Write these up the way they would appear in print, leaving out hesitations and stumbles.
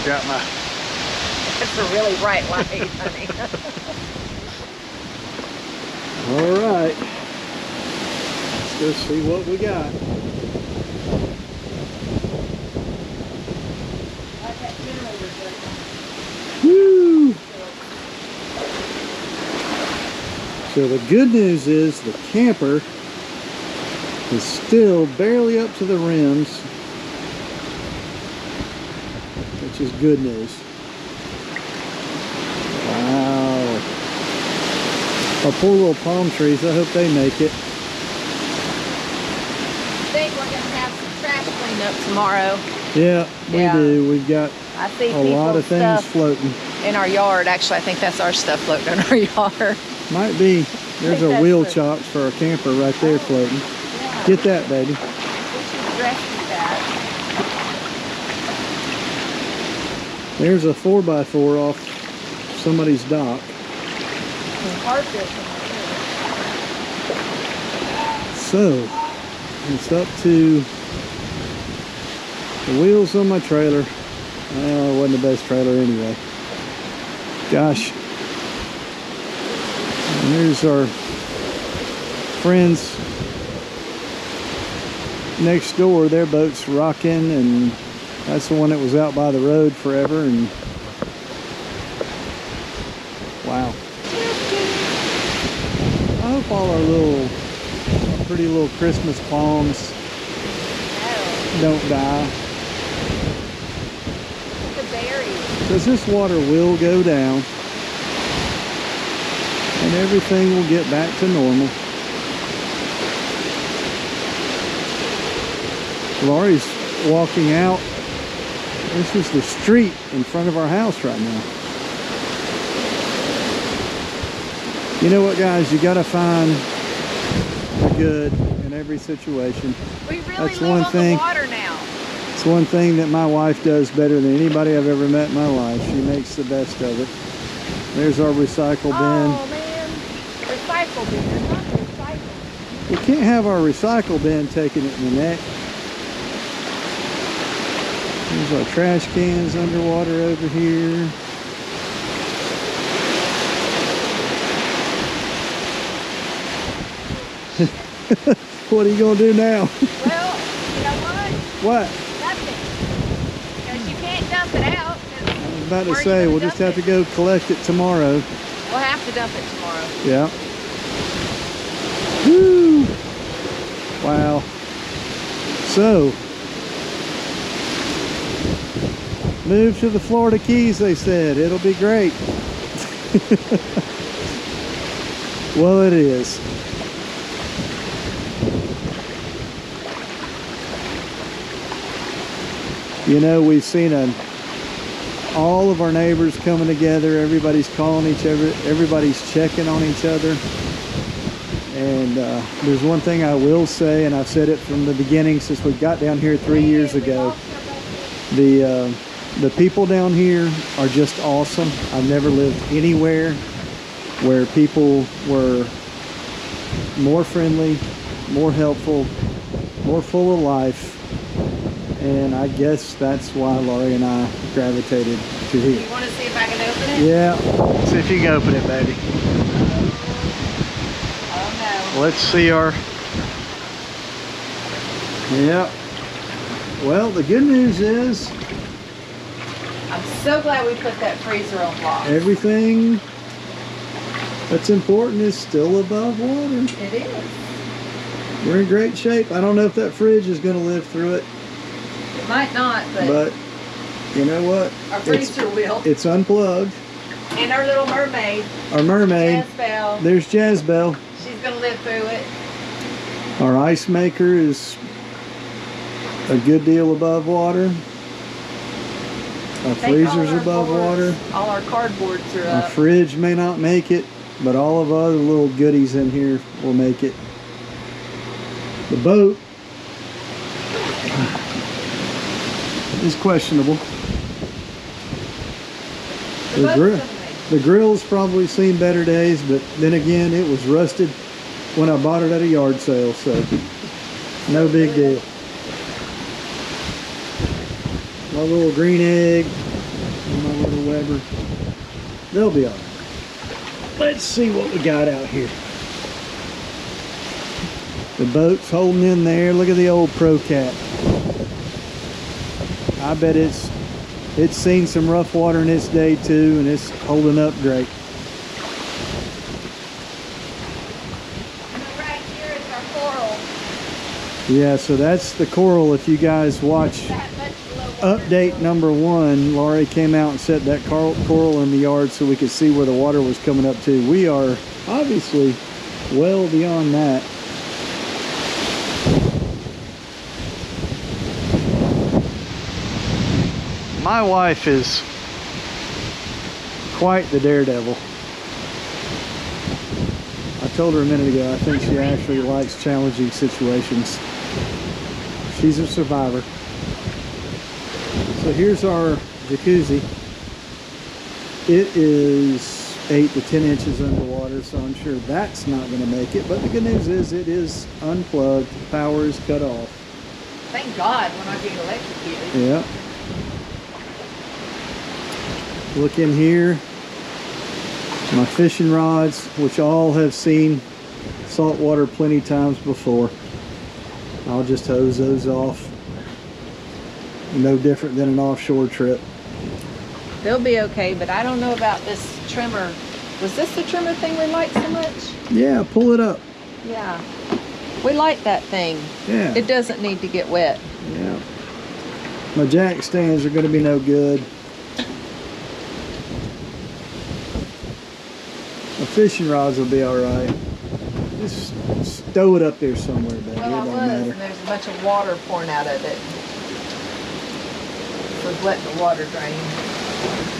Got my... It's a really bright light, honey. All right. Let's go see what we got. Woo! So the good news is the camper is still barely up to the rims, which is good news. Wow. Our poor little palm trees, I hope they make it. I think we're going to have some trash cleanup tomorrow. Yeah, we do. We've got I see a lot of things floating in our yard. Actually, I think that's our stuff floating in our yard. Might be. There's our wheel chocks for our camper right there floating. Yeah. Get that, baby. We should rescue that. There's a 4x4 off somebody's dock. So, it's up to the wheels on my trailer. Well, it wasn't the best trailer anyway. Gosh. And here's our friends next door. Their boat's rocking, and that's the one that was out by the road forever. And wow. I hope all our pretty little Christmas palms don't die. The berries. Because this water will go down and everything will get back to normal. Laurie's walking out. This is the street in front of our house right now. You know what, guys? You gotta find the good in every situation. We really That's live one on thing. the water now. It's one thing that my wife does better than anybody I've ever met in my life. She makes the best of it. There's our recycle bin. Oh man, recycle bin, not recycle. We can't have our recycle bin taking it in the neck. There's our trash cans underwater over here. What are you gonna do now? Well, you know what? What? Nothing. Because you can't dump it out. I was about to say, we'll just have to go collect it tomorrow. We'll have to dump it tomorrow. Yeah. Woo! Wow. So, move to the Florida Keys, they said. It'll be great. Well, it is. You know, we've seen all of our neighbors coming together. Everybody's calling each other. Everybody's checking on each other. And there's one thing I will say, and I've said it from the beginning since we got down here 3 years ago. The people down here are just awesome. I've never lived anywhere where people were more friendly, more helpful, more full of life. And I guess that's why Laurie and I gravitated to here. You want to see if I can open it? Yeah. See if you can open it, baby. Oh no. Let's see our... Yeah. Well, the good news is... I'm so glad we put that freezer on lock. everything that's important is still above water. It is. We're in great shape. I don't know if that fridge is going to live through it. It might not, But you know what? our freezer will. It's unplugged. And our little mermaid. Our mermaid. Jazzbell. There's Jazzbell. She's going to live through it. Our ice maker is a good deal above water. Our freezer's above water. All our cardboards are Our up. fridge may not make it, but all of the other little goodies in here will make it. The boat is questionable. The grill's probably seen better days, but then again, it was rusted when I bought it at a yard sale, so no big deal. My little green egg and my little Weber. They'll be all right. Let's see what we got out here. The boat's holding in there. Look at the old Pro Cat. I bet it's seen some rough water in its day too, and it's holding up great. Right here is our coral. Yeah, so that's the coral. If you guys watch That much below water. update number 1, Laurie came out and set that coral in the yard so we could see where the water was coming up to. We are obviously well beyond that. My wife is quite the daredevil. I told her a minute ago, I think she actually likes challenging situations. She's a survivor. So here's our jacuzzi. It is 8 to 10 inches underwater, so I'm sure that's not going to make it. But the good news is it is unplugged. Power is cut off. Thank God we're not getting electrocuted. Yeah. Look in here. My fishing rods, which all have seen salt water plenty times before. I'll just hose those off. No different than an offshore trip. They'll be okay, but I don't know about this trimmer. Was this the trimmer thing we liked so much? Yeah, pull it up. Yeah. We like that thing. Yeah. It doesn't need to get wet. Yeah. My jack stands are going to be no good. My fishing rods will be all right. Just stow it up there somewhere, baby. Well, It I don't was, matter. and there's a bunch of water pouring out of it. So let the water drain.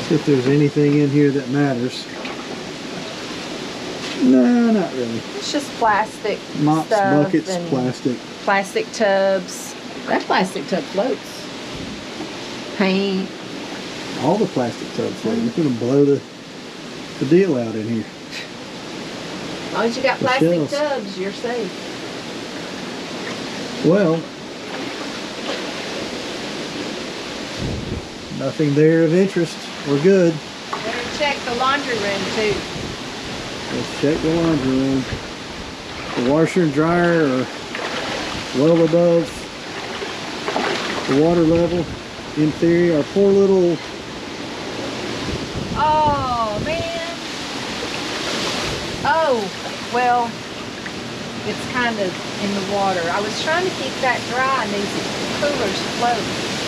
See if there's anything in here that matters. No, not really. It's just plastic Mops, stuff buckets, and plastic. plastic tubs. That plastic tub floats. Paint. All the plastic tubs. We're going to blow the deal out in here. As long as you got The plastic shells. tubs, you're safe. Well, nothing there of interest. We're good. Better check the laundry room too. Let's check the laundry room. The washer and dryer are well above the water level. In theory, our poor little... Oh, man. Oh, well, it's kind of in the water. I was trying to keep that dry and these coolers float,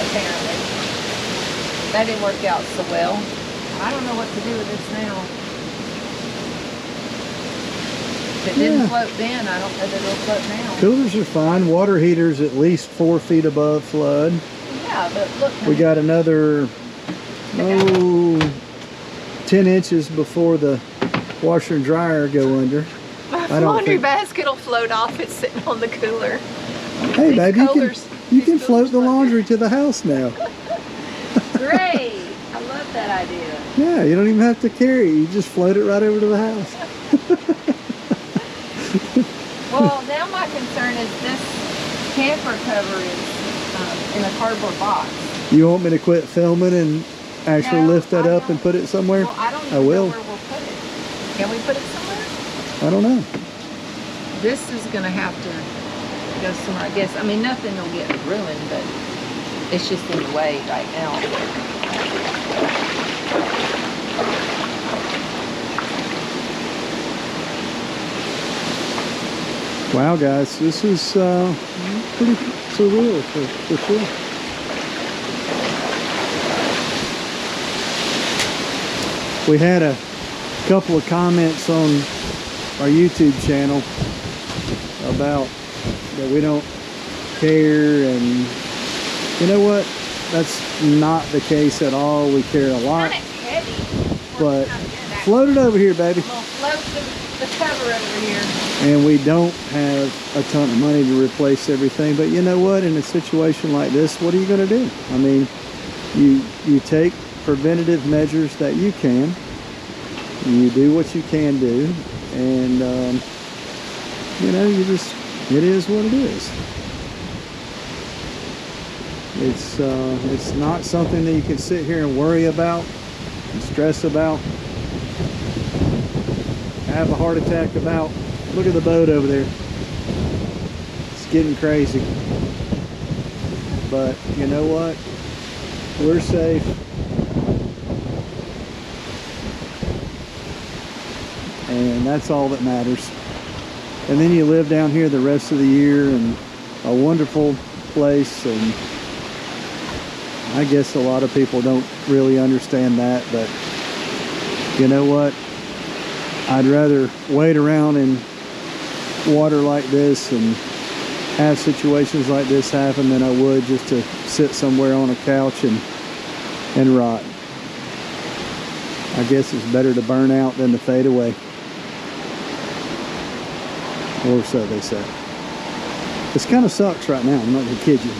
apparently. That didn't work out so well. I don't know what to do with this now. If it didn't Yeah. float then, I don't know that it'll float now. Coolers are fine. Water heater's at least 4 feet above flood. Yeah, but look. We got another, 10 inches before the washer and dryer go under. My I don't laundry think- basket will float off. It's sitting on the cooler. Hey, These baby, coolers- you these can float coolers the float. laundry to the house now. Great. I love that idea. Yeah, you don't even have to carry it. You just float it right over to the house. Well, now my concern is this camper cover is in a cardboard box. You want me to quit filming and actually No, lift that I up and don't. put it somewhere? Well, I don't even I will. know where we'll put it. Can we put it somewhere? I don't know. This is going to have to go somewhere, I guess. I mean, nothing will get ruined, but it's just in the way right now. Wow, guys, this is pretty surreal for sure. We had a couple of comments on our YouTube channel about that we don't care, and you know what? That's not the case at all. We care a lot. Kind of heavy. But Not good, actually. float it over here, baby. We'll float the cover over here. And we don't have a ton of money to replace everything, but you know what, in a situation like this, what are you going to do? I mean, you take preventative measures that you can, you do what you can do, and you know, it is what it is. It's not something that you can sit here and worry about and stress about, have a heart attack about. Look at the boat over there. It's getting crazy. But you know what? We're safe. And that's all that matters. And then you live down here the rest of the year in a wonderful place, and I guess a lot of people don't really understand that, but you know what? I'd rather wait around in water like this and have situations like this happen than I would just to sit somewhere on a couch and rot. I guess it's better to burn out than to fade away. Or so they say. This kind of sucks right now, I'm not gonna kid you.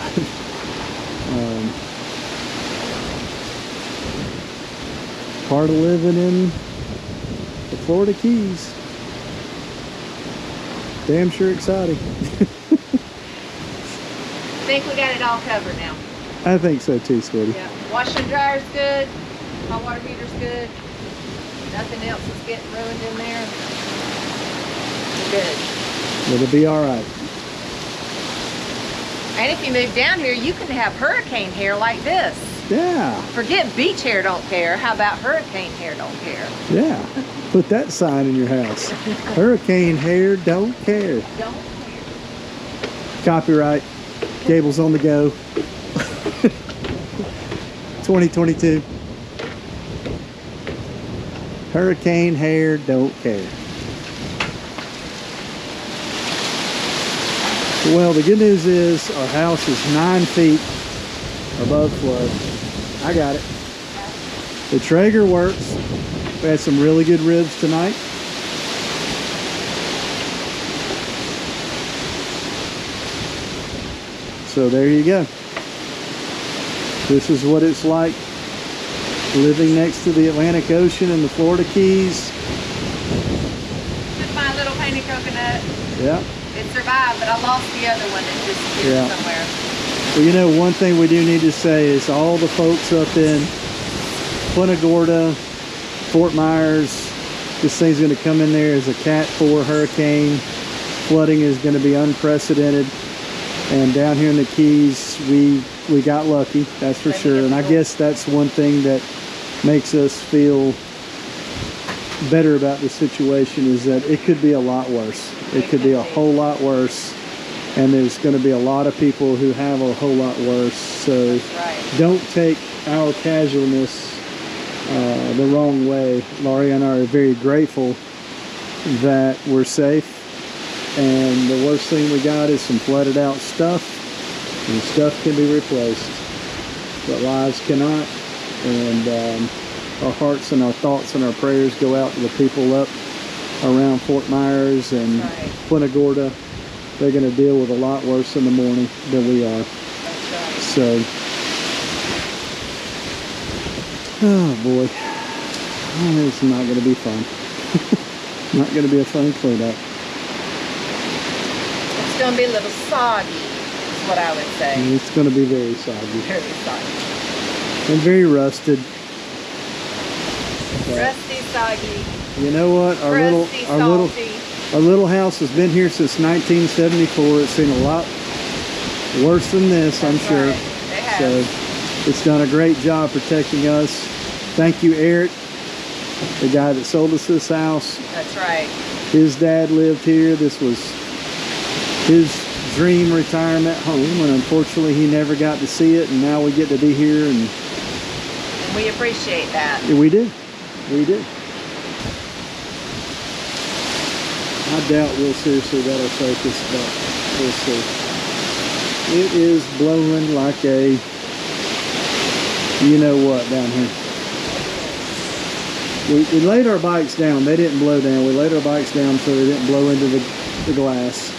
Part of living in the Florida Keys. Damn sure exciting. I think we got it all covered now. I think so too, sweetie. Yeah. Washer and dryer's good. Hot water heater's good. Nothing else is getting ruined in there. Good. It'll be all right. And if you move down here, you can have hurricane hair like this. Yeah. Forget beach hair don't care. How about hurricane hair don't care? Yeah. Put that sign in your house. Hurricane hair don't care. Don't care. Copyright. Gables on the go. 2022. Hurricane hair don't care. Well, the good news is our house is 9 feet above flood. I got it. The Traeger works. We had some really good ribs tonight. So there you go. This is what it's like living next to the Atlantic Ocean and the Florida Keys. With my little painted coconut. Yeah. It survived, but I lost the other one that disappeared somewhere. Well, you know, one thing we do need to say is all the folks up in Punta Gorda, Fort Myers, this thing's going to come in there as a Cat 4 hurricane. Flooding is going to be unprecedented. And down here in the Keys, we got lucky, that's for sure. And I guess that's one thing that makes us feel better about the situation, is that it could be a lot worse. It could be a whole lot worse. And there's going to be a lot of people who have a whole lot worse. So don't take our casualness the wrong way. Laurie and I are very grateful that we're safe. And the worst thing we got is some flooded out stuff. And stuff can be replaced, but lives cannot. And our hearts and our thoughts and our prayers go out to the people up around Fort Myers and Punta Gorda. They're going to deal with a lot worse in the morning than we are. So, oh boy, it's not going to be fun. Not going to be a fun cleanup. It's going to be a little soggy, is what I would say. It's going to be very soggy. Very soggy. And very rusted. Rusty, soggy. You know what? Our little house has been here since 1974. It's seen a lot worse than this, I'm sure. Right. They have. So it's done a great job protecting us. Thank you, Eric, the guy that sold us this house. That's right. His dad lived here. This was his dream retirement home, and unfortunately he never got to see it, and now we get to be here, and we appreciate that. Yeah, we did. We did. I doubt we'll seriously let our focus, but we'll see. It is blowing like a you know what down here. We laid our bikes down. They didn't blow down. We laid our bikes down so they didn't blow into the glass.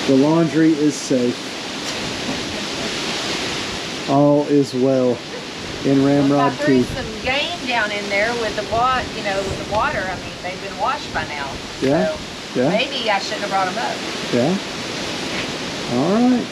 The laundry is safe. All is well in Ramrod Key. I threw some game down in there with the water. You know, with the water. I mean, they've been washed by now. Yeah. So yeah. maybe I shouldn't have brought them up. Yeah. All right.